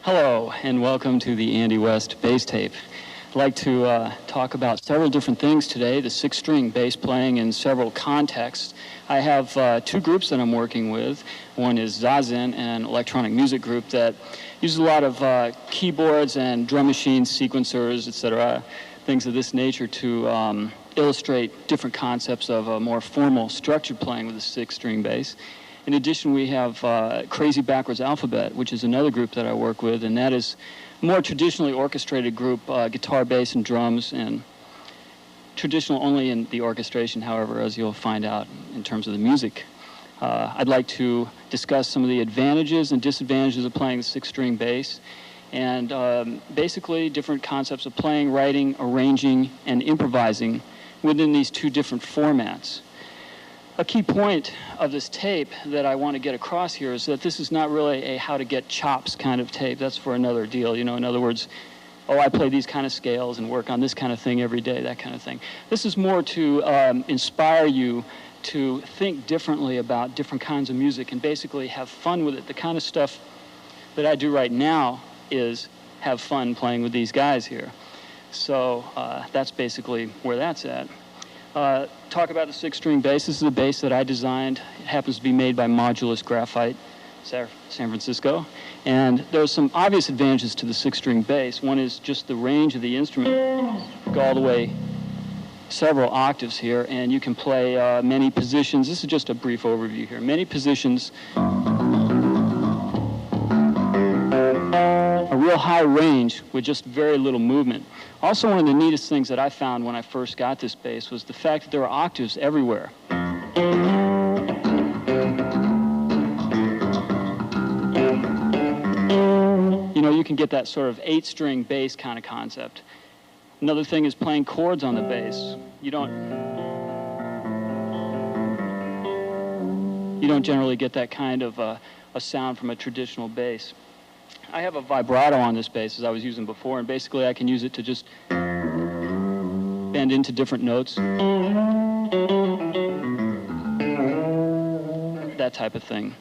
Hello, and welcome to the Andy West Bass Tape. I'd like to talk about several different things today, the six-string bass playing in several contexts. I have two groups that I'm working with. One is Zazen, an electronic music group that uses a lot of keyboards and drum machines, sequencers, etc., things of this nature to illustrate different concepts of a more formal structured playing with a six-string bass. In addition, we have Crazy Backwards Alphabet, which is another group that I work with, and that is a more traditionally orchestrated group, guitar, bass, and drums, and traditional only in the orchestration, however, as you'll find out in terms of the music. I'd like to discuss some of the advantages and disadvantages of playing the six-string bass, and basically different concepts of playing, writing, arranging, and improvising within these two different formats. A key point of this tape that I want to get across here is that this is not really a how to get chops kind of tape. That's for another deal. You know, in other words, oh, I play these kind of scales and work on this kind of thing every day, that kind of thing. This is more to inspire you to think differently about different kinds of music and basically have fun with it. The kind of stuff that I do right now is have fun playing with these guys here. So that's basically where that's at. Talk about the six-string bass. This is a bass that I designed. It happens to be made by Modulus Graphite, San Francisco. And there's some obvious advantages to the six-string bass. One is just the range of the instrument. Go all the way several octaves here, and you can play many positions. This is just a brief overview here. Many positions, a real high range with just very little movement. Also, one of the neatest things that I found when I first got this bass was the fact that there are octaves everywhere. You know, you can get that sort of 8-string bass kind of concept. Another thing is playing chords on the bass. You don't generally get that kind of a sound from a traditional bass. I have a vibrato on this bass as I was using before, and basically I can use it to just bend into different notes. That type of thing.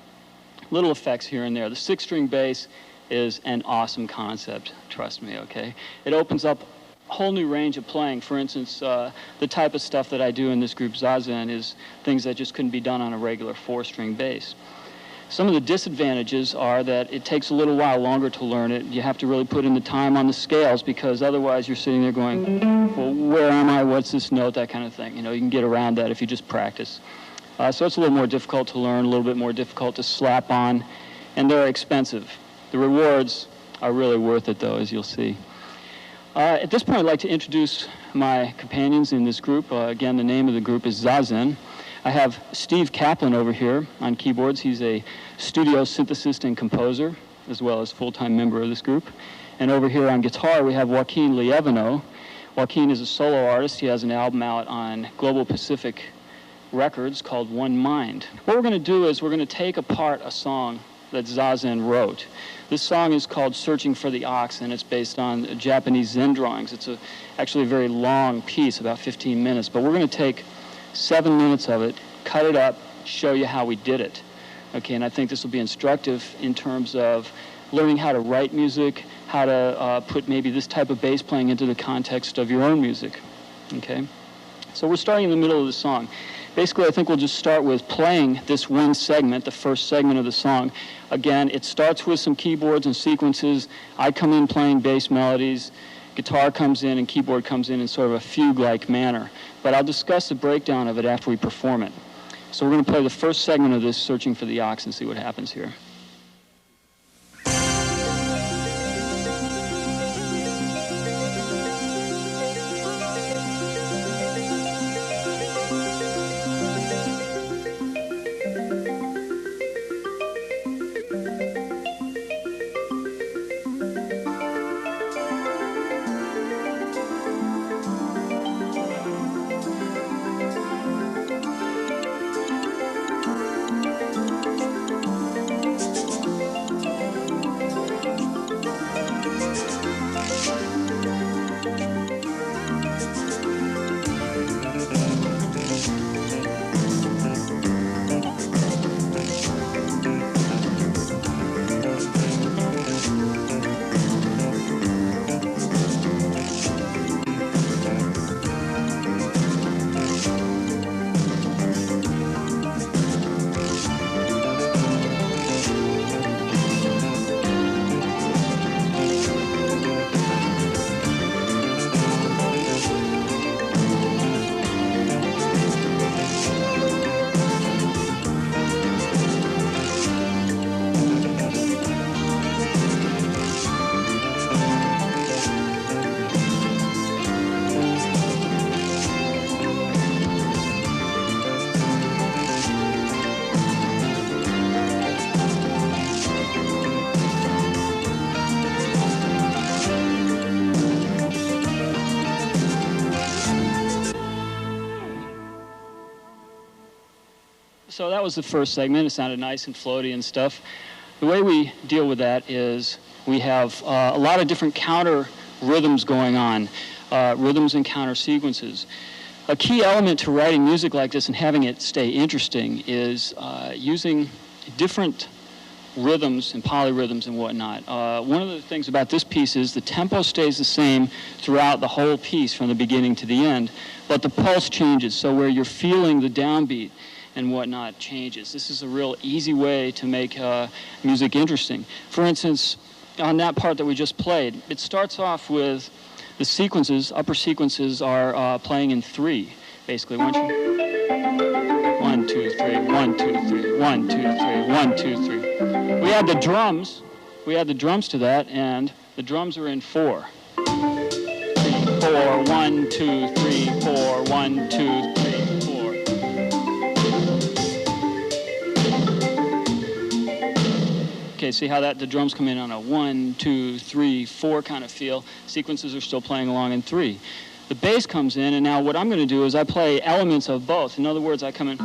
Little effects here and there. The six-string bass is an awesome concept, trust me, okay? It opens up a whole new range of playing. For instance, the type of stuff that I do in this group, Zazen, is things that just couldn't be done on a regular 4-string bass. Some of the disadvantages are that it takes a little while longer to learn it. You have to really put in the time on the scales because otherwise you're sitting there going, well, where am I? What's this note? That kind of thing. You know, you can get around that if you just practice. So it's a little more difficult to learn, a little bit more difficult to slap on, and they're expensive. The rewards are really worth it, though, as you'll see. At this point, I'd like to introduce my companions in this group. Again, the name of the group is Zazen. I have Steve Kaplan over here on keyboards. He's a studio synthesist and composer. as well as full-time member of this group. And over here on guitar, we have Joaquin Lievino. Joaquin is a solo artist. He has an album out on Global Pacific Records called One Mind. What we're going to do is we're going to take apart a song that Zazen wrote. This song is called Searching for the Ox, and it's based on Japanese Zen drawings. It's actually a very long piece, about 15 minutes, but we're going to take 7 minutes of it, cut it up, show you how we did it. Okay, and I think this will be instructive in terms of learning how to write music, how to put maybe this type of bass playing into the context of your own music. Okay, so we're starting in the middle of the song. Basically, I think we'll just start with playing this one segment, the first segment of the song. Again, it starts with some keyboards and sequences. I come in playing bass melodies. Guitar comes in and keyboard comes in sort of a fugue-like manner. But I'll discuss the breakdown of it after we perform it. So we're going to play the first segment of this, Searching for the Ox, and see what happens here. So that was the first segment. It sounded nice and floaty and stuff. The way we deal with that is we have a lot of different counter rhythms going on, rhythms and counter sequences. A key element to writing music like this and having it stay interesting is using different rhythms and polyrhythms and whatnot. One of the things about this piece is the tempo stays the same throughout the whole piece from the beginning to the end, but the pulse changes, so where you're feeling the downbeat and whatnot changes. This is a real easy way to make music interesting. For instance, on that part that we just played, it starts off with the sequences, upper sequences are playing in 3, basically. 1, 2, 3, 1, 2, 3, 1, 2, 3, 1, 2, 3. We add the drums to that, and the drums are in 4. 3, 4, 1, 2, 3, 4, 1, 2, 3, 4. Okay, see how the drums come in on a 1, 2, 3, 4 kind of feel. Sequences are still playing along in 3. The bass comes in, and now what I'm going to do is I play elements of both. In other words, I come in.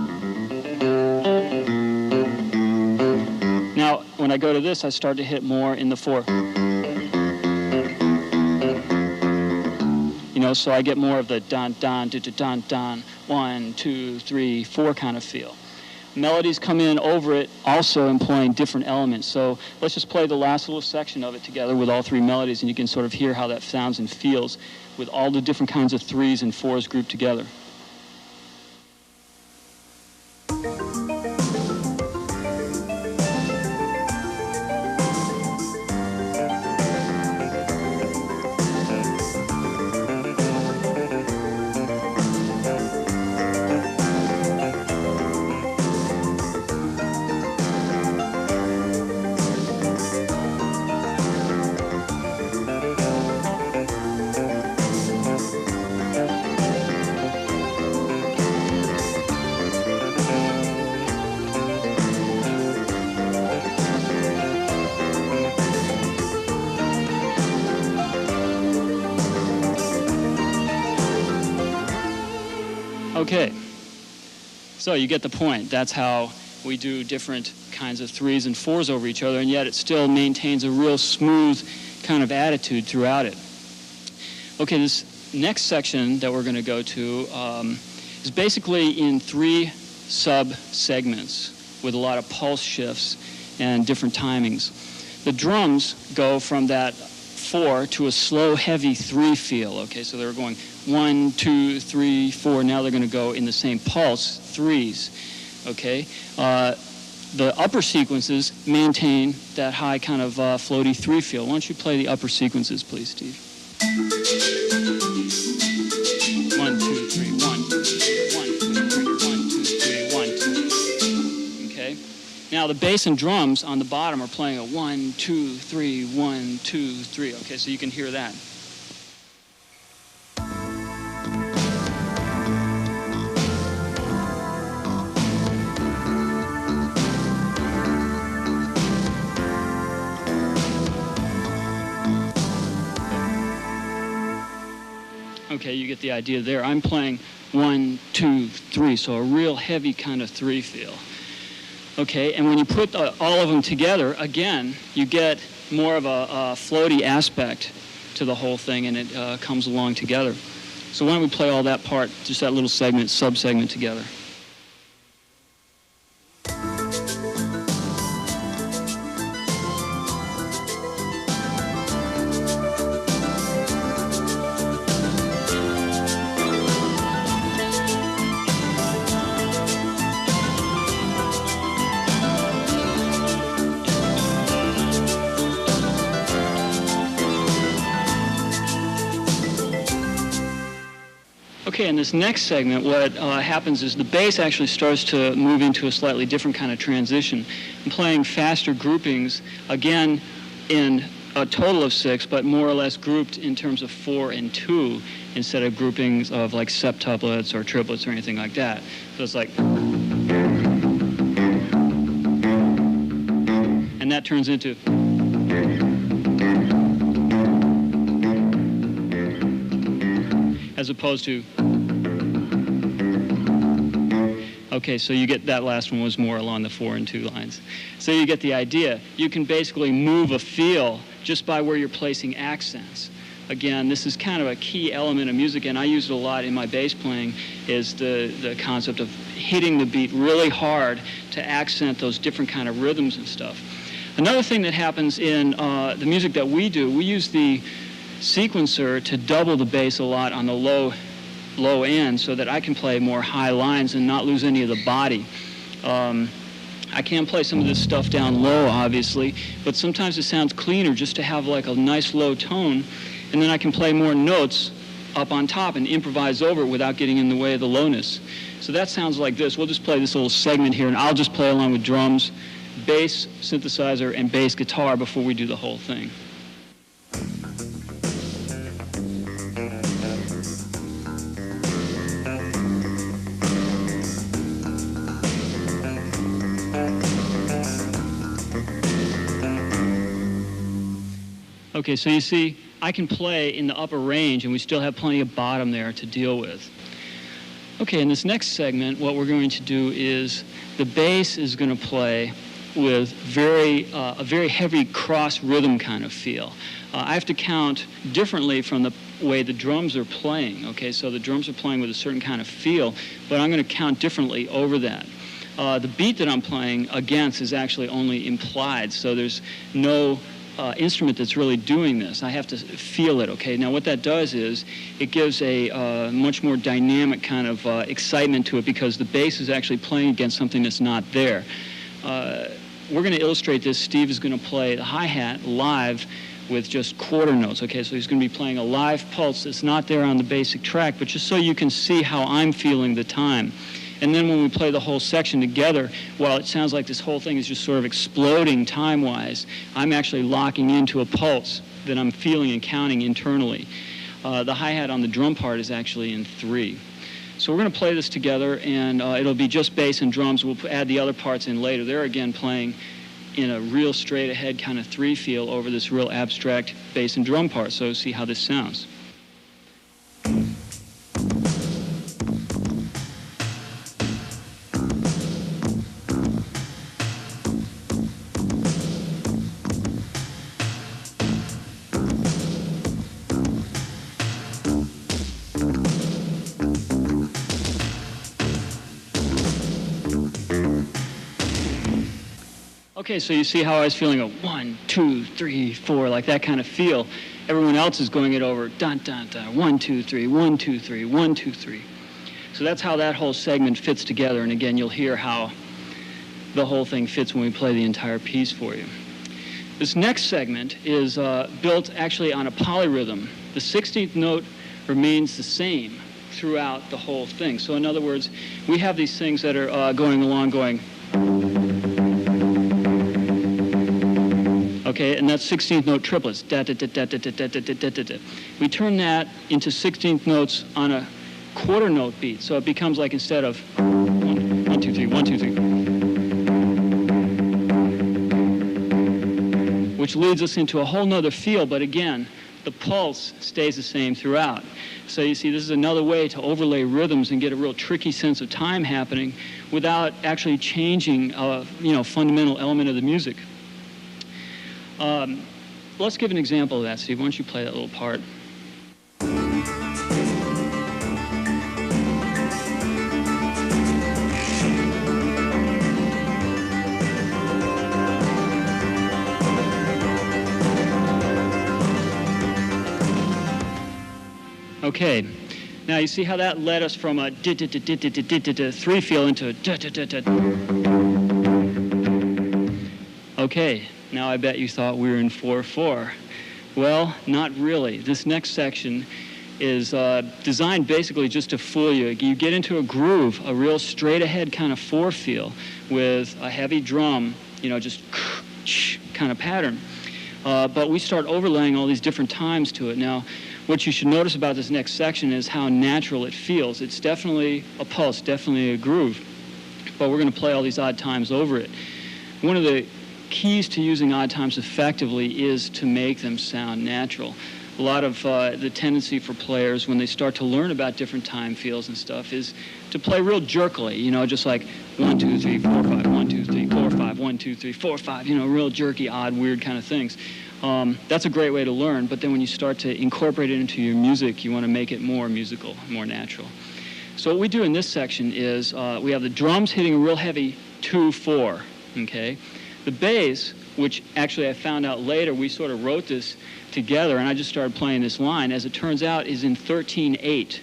Now, when I go to this, I start to hit more in the 4. You know, so I get more of the don, don, da, da, don, don, 1, 2, 3, 4 kind of feel. Melodies come in over it, also employing different elements. So let's just play the last little section of it together with all 3 melodies, and you can sort of hear how that sounds and feels with all the different kinds of 3s and 4s grouped together. Okay, so you get the point. That's how we do different kinds of 3s and 4s over each other, and yet it still maintains a real smooth kind of attitude throughout it. Okay, this next section that we're going to go to is basically in 3 sub-segments with a lot of pulse shifts and different timings. The drums go from that 4 to a slow, heavy 3 feel. Okay, so they're going 1, 2, 3, 4. Now they're going to go in the same pulse, 3s. Okay, the upper sequences maintain that high kind of floaty 3 feel. Why don't you play the upper sequences, please, Steve? 1, 2, 3, 1, 1, 2, 3, 1, 2, 3, 1, 2. Okay. Now the bass and drums on the bottom are playing a 1, 2, 3, 1, 2, 3. Okay, so you can hear that. Okay, you get the idea there. I'm playing 1, 2, 3, so a real heavy kind of 3 feel. Okay, and when you put all of them together, again, you get more of a floaty aspect to the whole thing, and it comes along together. So why don't we play all that part, just that little segment, sub-segment together. Okay, in this next segment, what happens is the bass actually starts to move into a slightly different kind of transition. I'm playing faster groupings, again, in a total of 6, but more or less grouped in terms of 4 and 2, instead of groupings of like septuplets or triplets or anything like that. So it's like... And that turns into... As opposed to... Okay, so you get that last one was more along the 4 and 2 lines. So you get the idea. You can basically move a feel just by where you're placing accents. Again, this is kind of a key element of music, and I use it a lot in my bass playing, is the concept of hitting the beat really hard to accent those different kind of rhythms and stuff. Another thing that happens in the music that we do, we use the sequencer to double the bass a lot on the low end so that I can play more high lines and not lose any of the body. I can play some of this stuff down low, obviously, but sometimes it sounds cleaner just to have like a nice low tone, and then I can play more notes up on top and improvise over it without getting in the way of the lowness. So that sounds like this. We'll just play this little segment here, and I'll just play along with drums, bass, synthesizer, and bass guitar before we do the whole thing. Okay, so you see, I can play in the upper range, and we still have plenty of bottom there to deal with. Okay, in this next segment, what we're going to do is the bass is going to play with a very heavy cross rhythm kind of feel. I have to count differently from the way the drums are playing. Okay, so the drums are playing with a certain kind of feel, but I'm going to count differently over that. The beat that I'm playing against is actually only implied, so there's no instrument that's really doing this. I have to feel it, okay? Now what that does is it gives a much more dynamic kind of excitement to it because the bass is actually playing against something that's not there. We're going to illustrate this. Steve is going to play the hi-hat live with just quarter notes, okay? So he's going to be playing a live pulse that's not there on the basic track, but just so you can see how I'm feeling the time. And then when we play the whole section together, while it sounds like this whole thing is just sort of exploding time-wise, I'm actually locking into a pulse that I'm feeling and counting internally. The hi-hat on the drum part is actually in 3. So we're going to play this together, and it'll be just bass and drums. We'll add the other parts in later. They're, again, playing in a real straight-ahead kind of 3 feel over this real abstract bass and drum part. So see how this sounds. Okay, so you see how I was feeling a 1, 2, 3, 4, like that kind of feel. Everyone else is going it over, dun, dun, dun, 1, 2, 3, 1, 2, 3, 1, 2, 3. So that's how that whole segment fits together. And again, you'll hear how the whole thing fits when we play the entire piece for you. This next segment is built actually on a polyrhythm. The 16th note remains the same throughout the whole thing. So in other words, we have these things that are going along going, okay, and that's 16th note triplets. Da, da, da, da, da, da, da, da, da, da, da. We turn that into 16th notes on a quarter note beat. So it becomes like instead of 1, 2, 3, 1, 2, 3. Which leads us into a whole nother feel, but again, the pulse stays the same throughout. So you see, this is another way to overlay rhythms and get a real tricky sense of time happening without actually changing a fundamental element of the music. Let's give an example of that, Steve. Why don't you play that little part? Okay, now you see how that led us from a 3 feel into a da-da-da-da. Okay, now I bet you thought we were in 4/4. Well, not really. This next section is designed basically just to fool you. You get into a groove, a real straight ahead kind of 4 feel with a heavy drum, just kind of pattern. But we start overlaying all these different times to it. Now, what you should notice about this next section is how natural it feels. It's definitely a pulse, definitely a groove, but we're going to play all these odd times over it. One of the keys to using odd times effectively is to make them sound natural. A lot of the tendency for players when they start to learn about different time feels and stuff is to play real jerkily, just like 1, 2, 3, 4, 5, 1, 2, 3, 4, 5, 1, 2, 3, 4, 5, real jerky, odd, weird kind of things. That's a great way to learn, but then when you start to incorporate it into your music, you want to make it more musical, more natural. So what we do in this section is we have the drums hitting a real heavy 2/4, okay? The bass, which actually I found out later, we sort of wrote this together, and I just started playing this line, as it turns out, is in 13/8.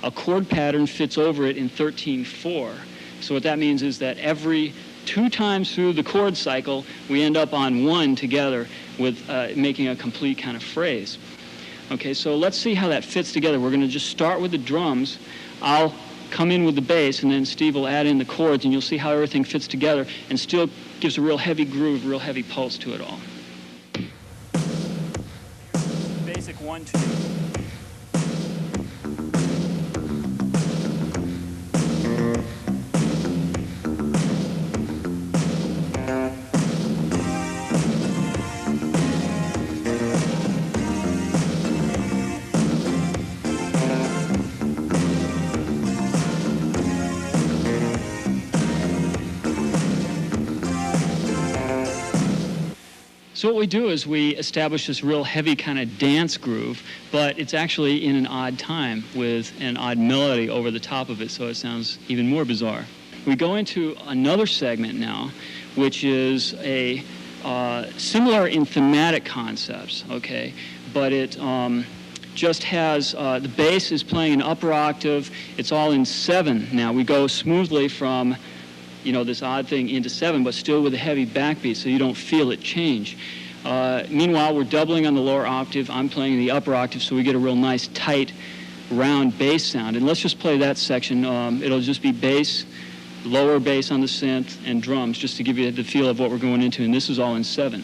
A chord pattern fits over it in 13/4. So what that means is that every 2 times through the chord cycle, we end up on 1 together with making a complete kind of phrase. Okay, so let's see how that fits together. We're going to just start with the drums. I'll come in with the bass, and then Steve will add in the chords, and you'll see how everything fits together and still gives a real heavy groove, real heavy pulse to it all. Basic 1, 2. So what we do is we establish this real heavy kind of dance groove, but it's actually in an odd time with an odd melody over the top of it, so it sounds even more bizarre. We go into another segment now, which is a similar in thematic concepts, okay, but it just has, the bass is playing an upper octave. It's all in 7 now. We go smoothly from this odd thing into 7, but still with a heavy backbeat, so you don't feel it change. Meanwhile, we're doubling on the lower octave. I'm playing the upper octave, so we get a real nice, tight, round bass sound. And let's just play that section. It'll just be bass, lower bass on the synth, and drums, just to give you the feel of what we're going into. And this is all in 7.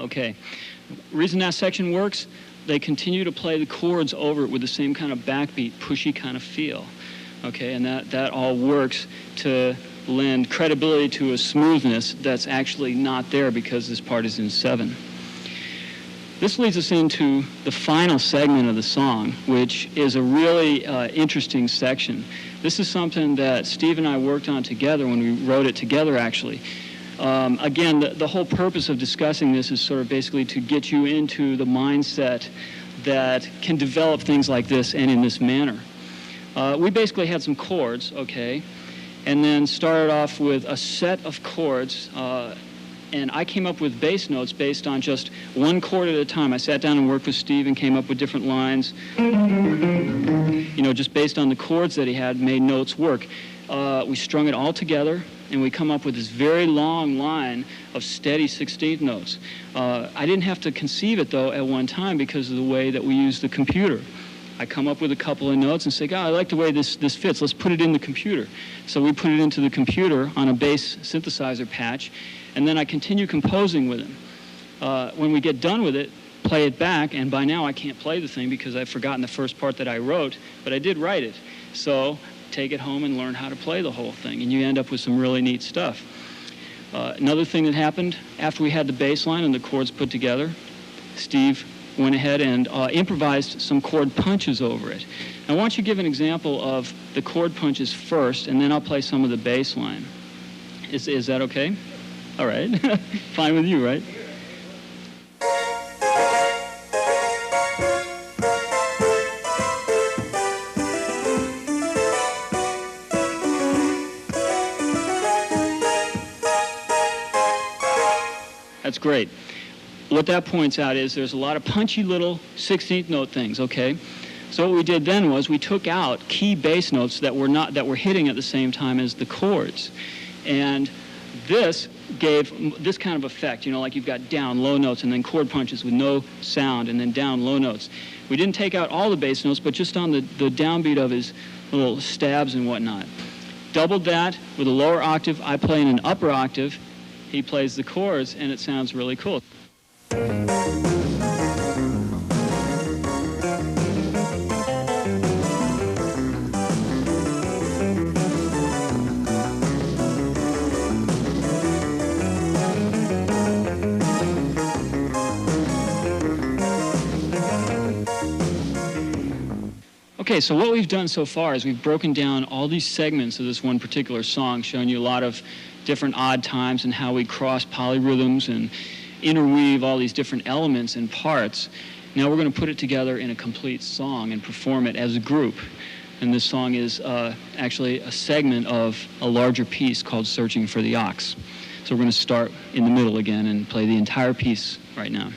Okay, the reason that section works, they continue to play the chords over it with the same kind of backbeat, pushy kind of feel. Okay, and that all works to lend credibility to a smoothness that's actually not there because this part is in 7. This leads us into the final segment of the song, which is a really interesting section. This is something that Steve and I worked on together when we wrote it together, actually. Again, the whole purpose of discussing this is sort of basically to get you into the mindset that can develop things like this and in this manner. We basically had some chords, okay, and then started off with a set of chords, and I came up with bass notes based on just one chord at a time. I sat down and worked with Steve and came up with different lines, you know, just based on the chords that he had, made notes work. We strung it all together, and we come up with this very long line of steady 16th notes. I didn't have to conceive it, though, at one time because of the way that we use the computer. I come up with a couple of notes and say, God, I like the way this fits. Let's put it in the computer. So we put it into the computer on a bass synthesizer patch, and then I continue composing with it. When we get done with it, play it back, and by now I can't play the thing because I've forgotten the first part that I wrote, but I did write it. So take it home and learn how to play the whole thing, and you end up with some really neat stuff. Another thing that happened, after we had the bass line and the chords put together, Steve went ahead and improvised some chord punches over it. Now, why don't you give an example of the chord punches first, and then I'll play some of the bass line. Is that okay? All right. Fine with you, right? That's great. What that points out is there's a lot of punchy little 16th note things, okay? So what we did then was we took out key bass notes that were hitting at the same time as the chords. And this gave this kind of effect, you know, like you've got down, low notes, and then chord punches with no sound, and then down, low notes. We didn't take out all the bass notes, but just on the downbeat of his little stabs and whatnot. Doubled that with a lower octave. I play in an upper octave. He plays the chords, and it sounds really cool. Okay, so what we've done so far is we've broken down all these segments of this one particular song, showing you a lot of different odd times and how we cross polyrhythms and interweave all these different elements and parts. Now we're going to put it together in a complete song and perform it as a group. And this song is actually a segment of a larger piece called Searching for the Ox. So we're going to start in the middle again and play the entire piece right now.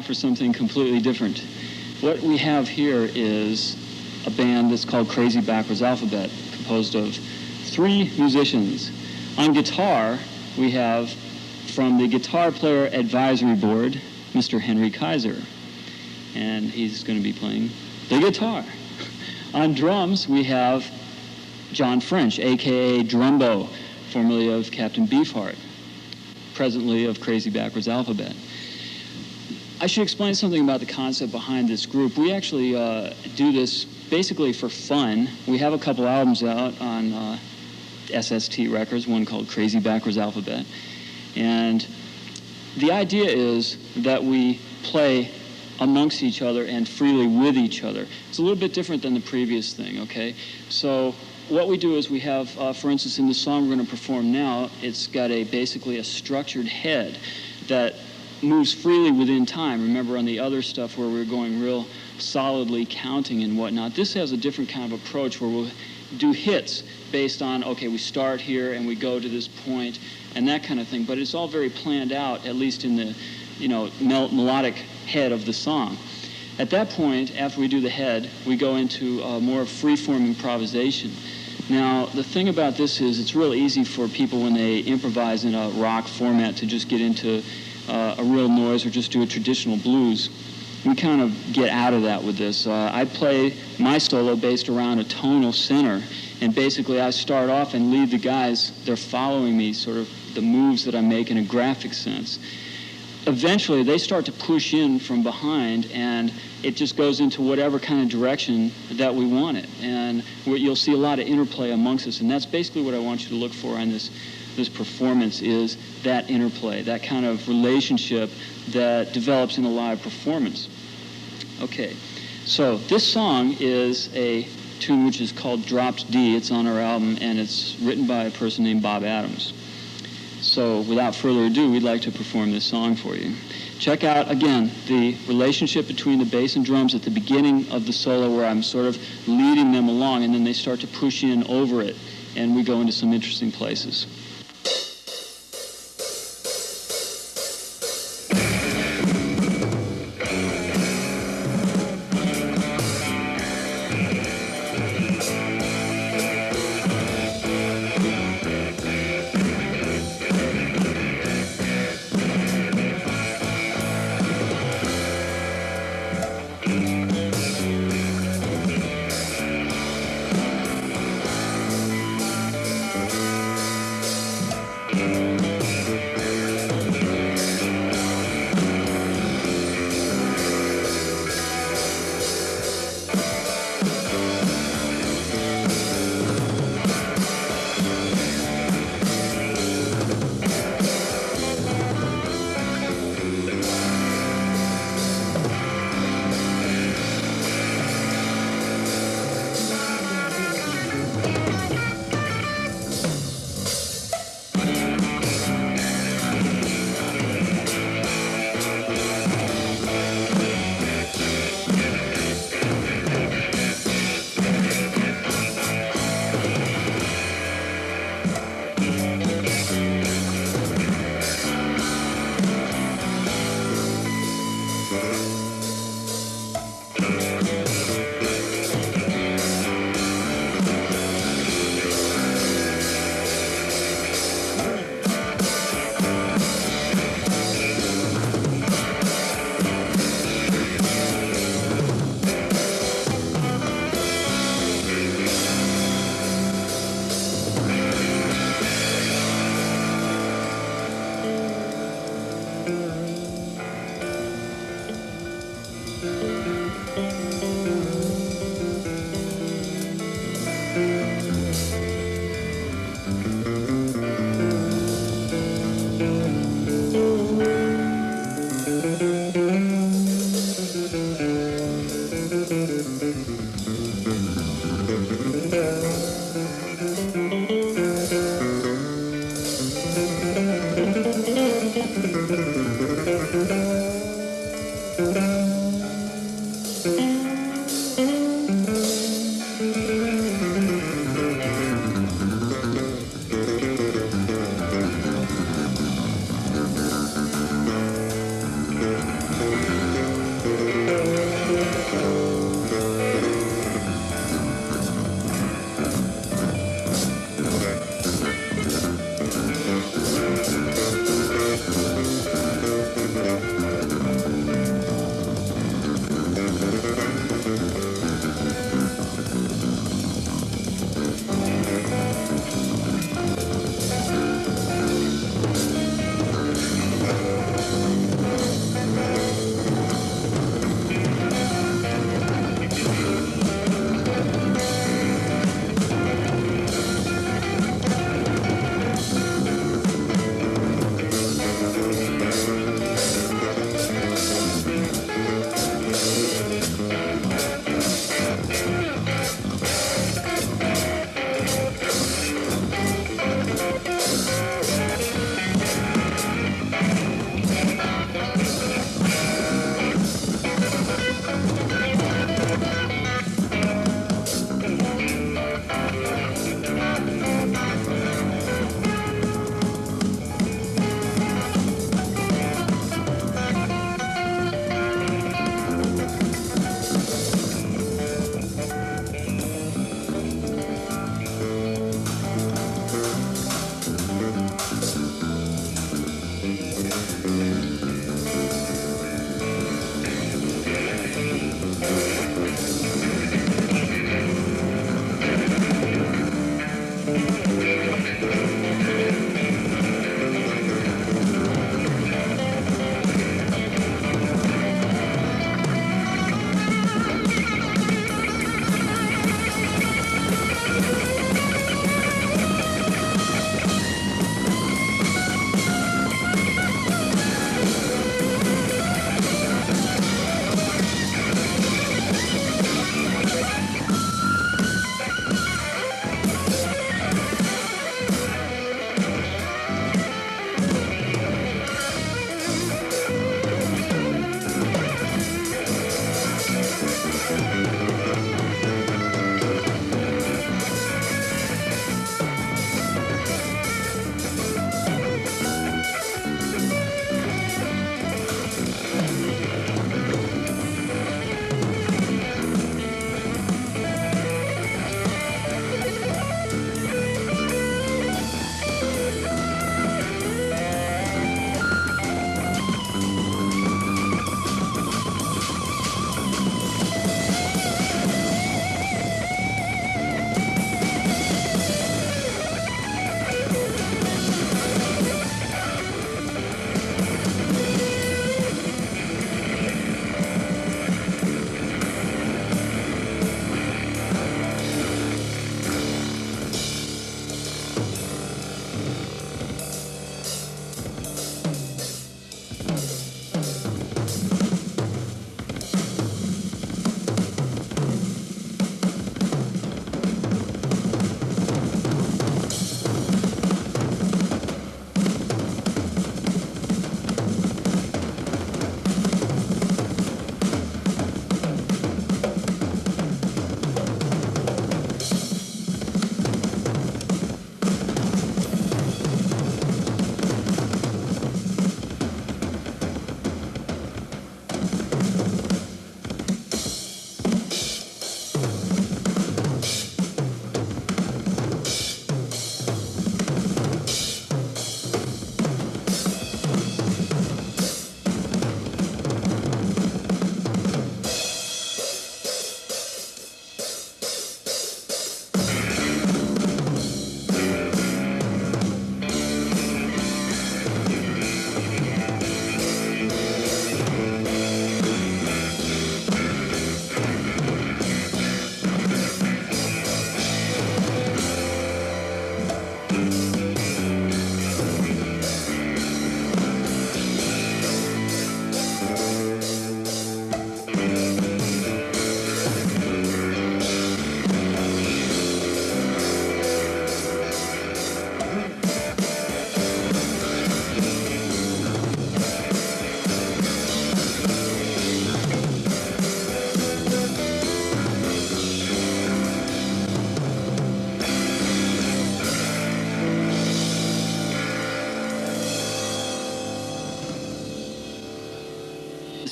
for something completely different. What we have here is a band that's called Crazy Backwards Alphabet, composed of 3 musicians. On guitar, we have, from the Guitar Player Advisory Board, Mr. Henry Kaiser, and he's going to be playing the guitar. On drums, we have John French, a.k.a. Drumbo, formerly of Captain Beefheart, presently of Crazy Backwards Alphabet. I should explain something about the concept behind this group. We actually do this basically for fun. We have a couple albums out on SST Records, one called Crazy Backwards Alphabet. And the idea is that we play amongst each other and freely with each other. It's a little bit different than the previous thing, okay? So what we do is we have, for instance, in the song we're going to perform now, it's got basically a structured head that moves freely within time. Remember on the other stuff where we're going real solidly counting and whatnot, this has a different kind of approach where we'll do hits based on, okay, we start here and we go to this point and that kind of thing, but it's all very planned out, at least in the, melodic head of the song. At that point, after we do the head, we go into more free-form improvisation. Now, the thing about this is it's real easy for people when they improvise in a rock format to just get into a real noise or just do a traditional blues. We kind of get out of that with this. I play my solo based around a tonal center, and basically I start off and lead the guys. They're following me, sort of the moves that I make in a graphic sense. Eventually, they start to push in from behind, and it just goes into whatever kind of direction that we want it. And you'll see a lot of interplay amongst us, and that's basically what I want you to look for on this performance, is that interplay, that kind of relationship that develops in a live performance. Okay, so this song is a tune which is called Dropped D. It's on our album, and it's written by a person named Bob Adams. So without further ado, we'd like to perform this song for you. Check out, again, the relationship between the bass and drums at the beginning of the solo where I'm sort of leading them along, and then they start to push in over it, and we go into some interesting places.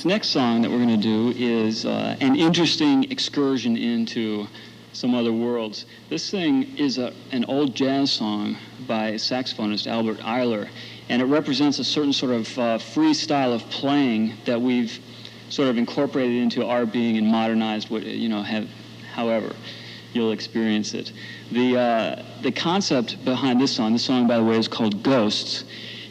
This next song that we're going to do is an interesting excursion into some other worlds. This thing is an old jazz song by saxophonist Albert Ayler, and it represents a certain sort of free style of playing that we've sort of incorporated into our being and modernized, however you'll experience it. The concept behind this song, by the way, is called Ghosts,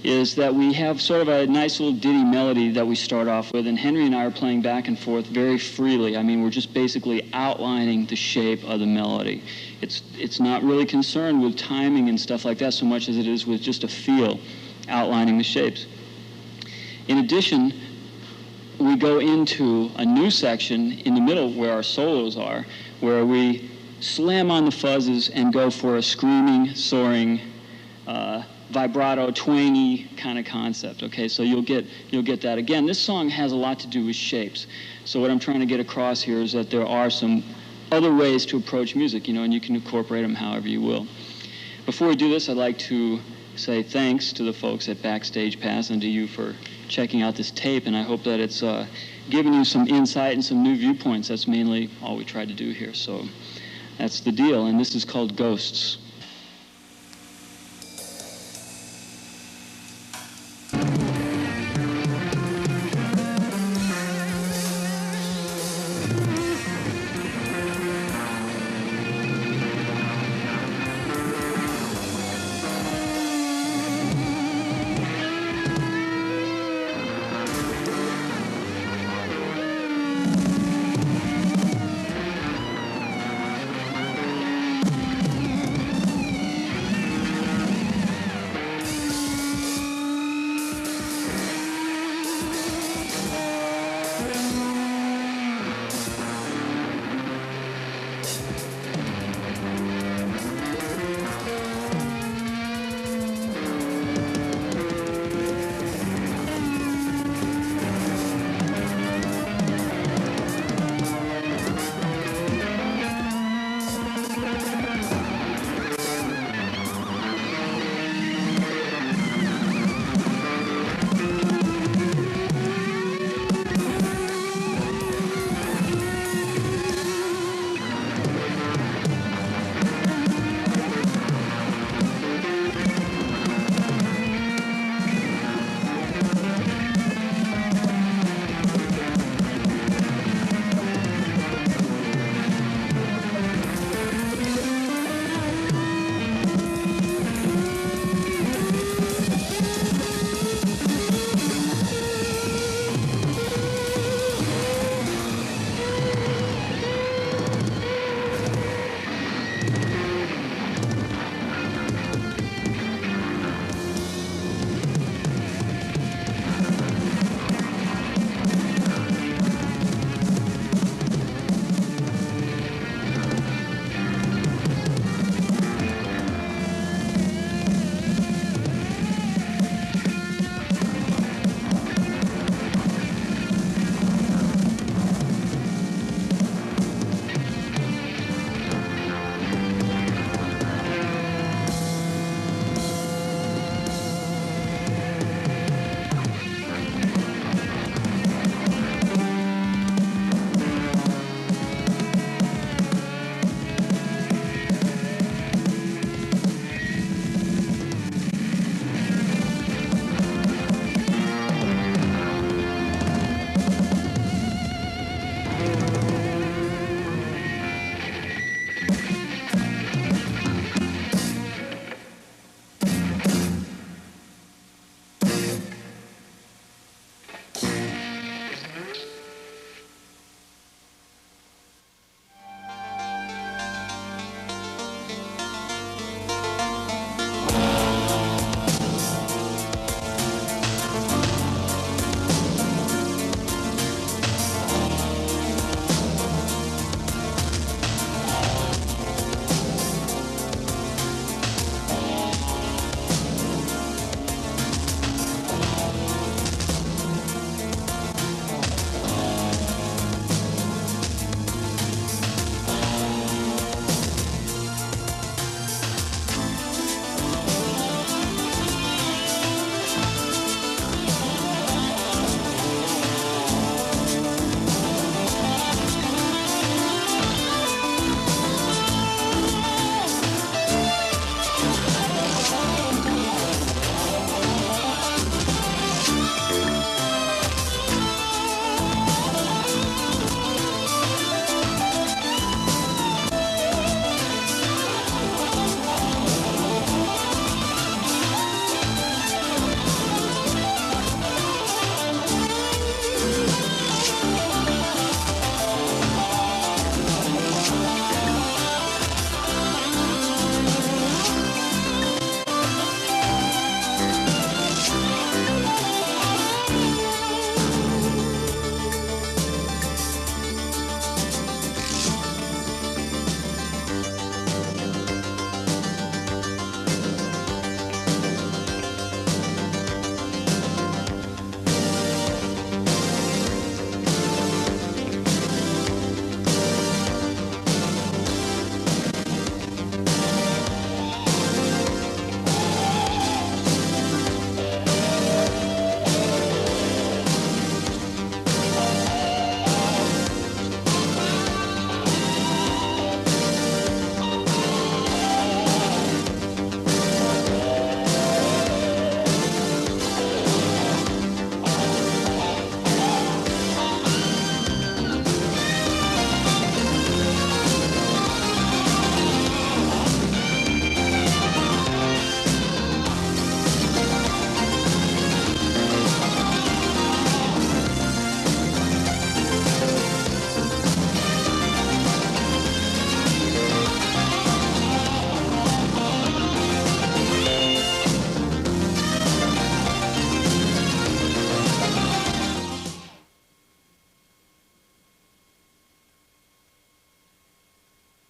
is that we have sort of a nice little ditty melody that we start off with, and Henry and I are playing back and forth very freely. I mean, we're just basically outlining the shape of the melody. It's not really concerned with timing and stuff like that so much as it is with just a feel, outlining the shapes. In addition, we go into a new section in the middle where our solos are, where we slam on the fuzzes and go for a screaming, soaring, vibrato, twangy kind of concept. Okay, so you'll get that. Again, this song has a lot to do with shapes. So what I'm trying to get across here is that there are some other ways to approach music, and you can incorporate them however you will. Before we do this, I'd like to say thanks to the folks at Backstage Pass and to you for checking out this tape, and I hope that it's given you some insight and some new viewpoints. That's mainly all we tried to do here. So that's the deal, and this is called Ghosts.